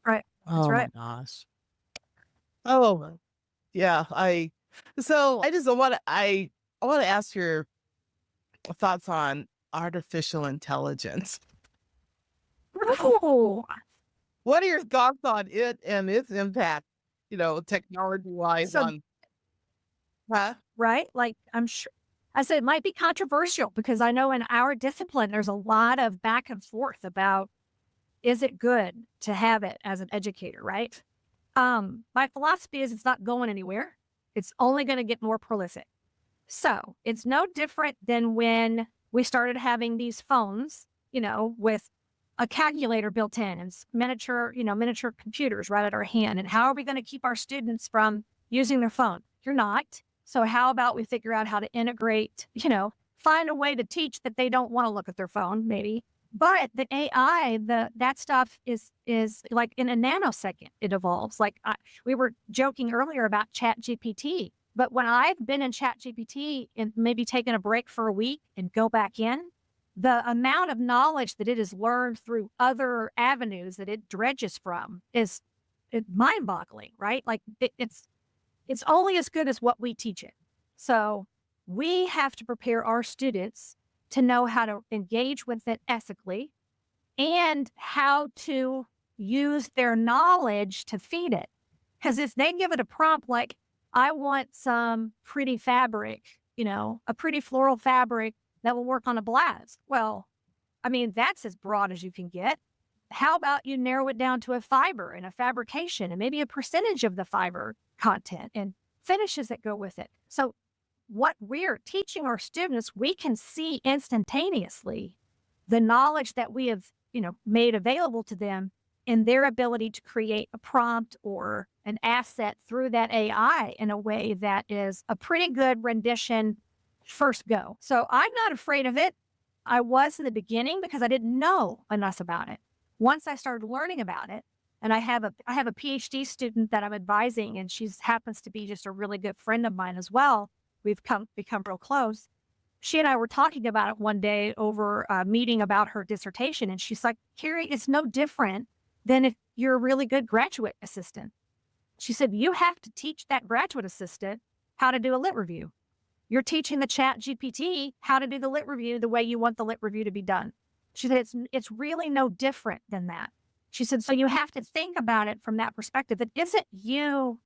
Right. That's Oh my right. gosh. Oh, yeah. I just I want to ask your thoughts on artificial intelligence. Oh, What are your thoughts on it and its impact, technology wise so on, huh? right? Like, I'm sure I said it might be controversial because I know in our discipline, there's a lot of back and forth about is it good to have it as an educator, right? My philosophy is it's not going anywhere. It's only going to get more prolific. So it's no different than when we started having these phones, with a calculator built in and miniature computers right at our hand. And how are we going to keep our students from using their phone? You're not. So how about we figure out how to integrate, find a way to teach that they don't want to look at their phone, maybe. But the AI, that stuff is like in a nanosecond it evolves. Like we were joking earlier about Chat GPT, but when I've been in Chat GPT and maybe taken a break for a week and go back in, the amount of knowledge that it has learned through other avenues that it dredges from is mind boggling, right? Like it's only as good as what we teach it. So we have to prepare our students to know how to engage with it ethically and how to use their knowledge to feed it. Because if they give it a prompt like, I want some pretty fabric, a pretty floral fabric that will work on a blouse. Well, I mean, that's as broad as you can get. How about you narrow it down to a fiber and a fabrication and maybe a percentage of the fiber content and finishes that go with it? So, what we're teaching our students, we can see instantaneously the knowledge that we have, made available to them in their ability to create a prompt or an asset through that AI in a way that is a pretty good rendition first go. So I'm not afraid of it. I was in the beginning because I didn't know enough about it. Once I started learning about it, and I have a PhD student that I'm advising, and she's happens to be just a really good friend of mine as well. We've become real close. She and I were talking about it one day over a meeting about her dissertation, and she's like, "Carrie, it's no different than if you're a really good graduate assistant." She said, "You have to teach that graduate assistant how to do a lit review. You're teaching the Chat GPT how to do the lit review the way you want the lit review to be done." She said, it's really no different than that. She said, "So you have to think about it from that perspective. It isn't you